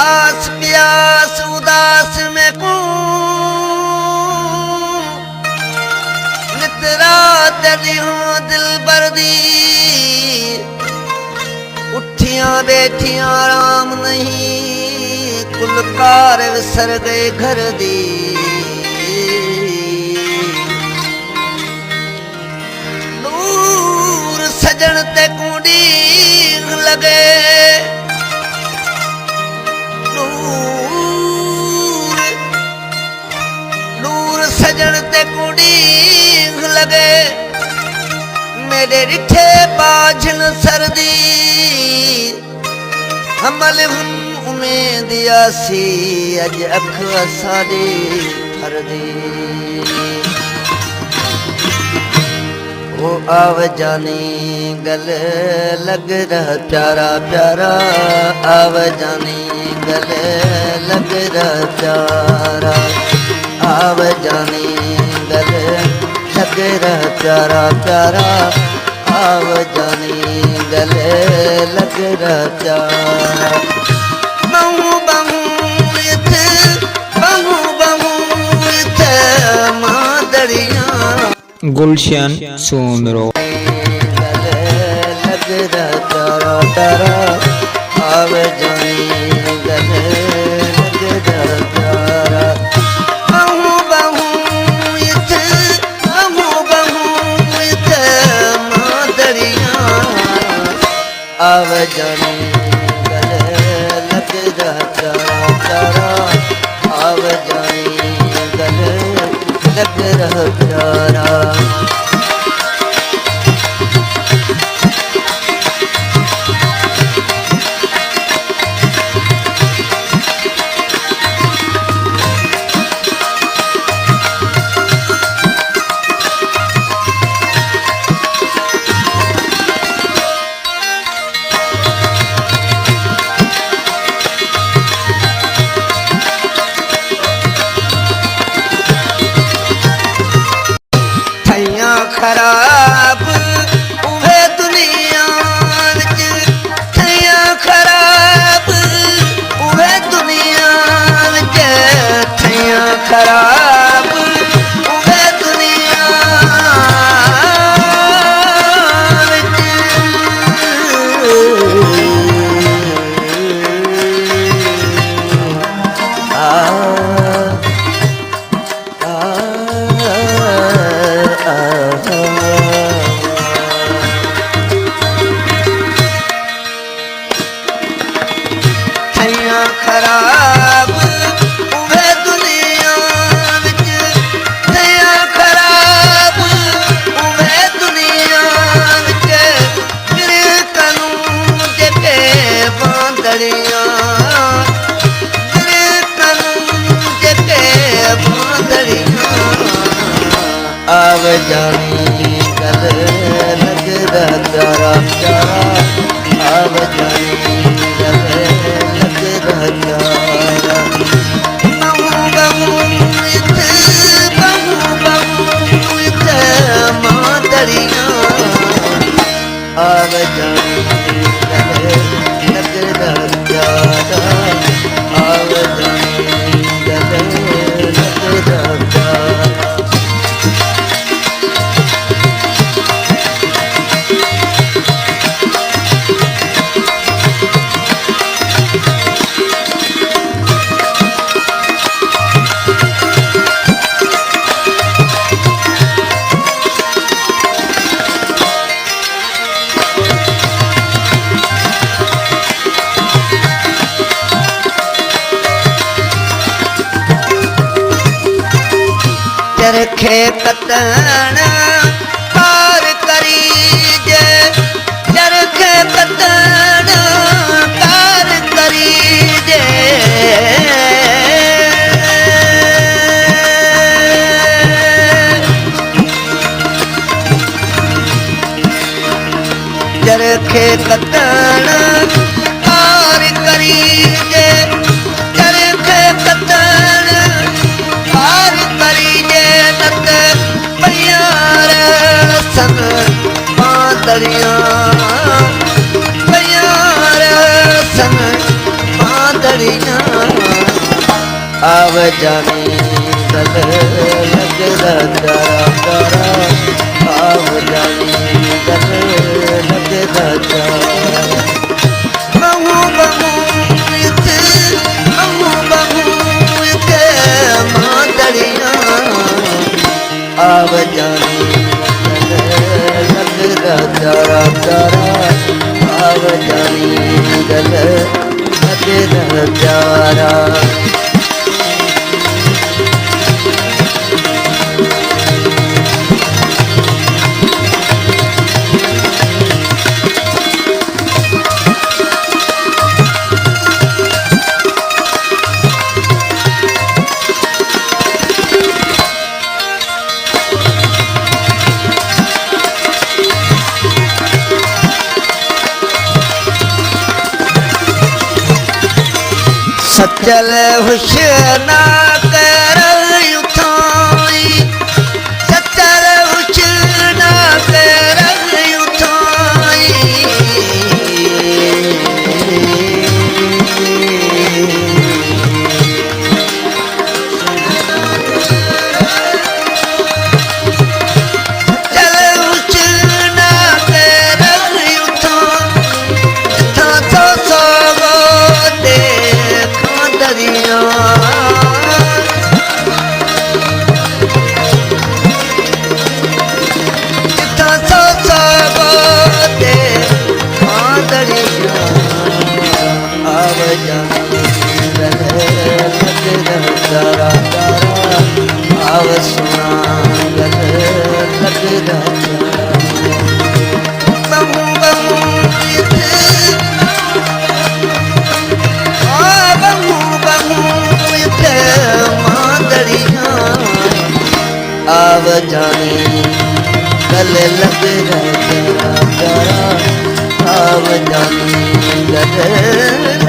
आस प्यास उदास में को नितरा तेरी हूँ दिल बर्दी उठियां बैठियां आराम नहीं कुलकार विसर गए घर दी दूर सजन ते कुंडी लगे सजन ते कुड़ी लगे मेरे रिठे बाझन सर्दी हमल हम उम्मीद आसी अज अख सारी फरदी वो आव जानी गल लग रहा प्यारा प्यारा आव जानी गल लग रहा प्यारा आव जानी गल लग रहा प्यारा प्यारा आव जानी गल लग रहा प्यारा बहु बहु इथे बहु बहु इथे मादरिया गुलशन सोनरो गल लग रहा प्यारा प्यारा आव जानी गल लग रहा प्यारा आव जानी गल लग रहा प्यारा प्यारा आव जानी गल लग रहा प्यारा खराब उहे दुनिया विच थैया खराब उहे दुनिया विच थैया खराब उहे दुनिया विच खराब उहे दुनिया विच थैया खराब उहे दुनिया विच गिरे कानून जेके बांदड़ियां गिरे कानून जेके बांदड़ियां आव जानी गल लग रहा प्यारा प्यारा आव जानी गल आव जानी गल लग रहा प्यारा आव जानी गल लग रहा प्यारा चरखे कतन कार करी जे चरखे कतन कार करी जे चरखे कतन कार करी जे चरखे कतन कार करी जे नत प्यार सन मादरिया प्यार सन मादरिया दरिया आव जानी गल लगदा तारा तारा आव जानी गल लगदा तारा बहु बहु इते मां दरिया आव जानी गल लगदा तारा तारा आव जानी गल लगदा तारा सचल हुशना कर उठाई सचल हुशना कर उठाई सचल हुशना कर उठाई था तो सोगो दे दरिया जिथा सो सबोते मां दरिया आव जानी गल लगदा तारा तारा आव सुना गल लगदा बहु बहु आव जानी गल लगदा तारा तारा आव जानी गल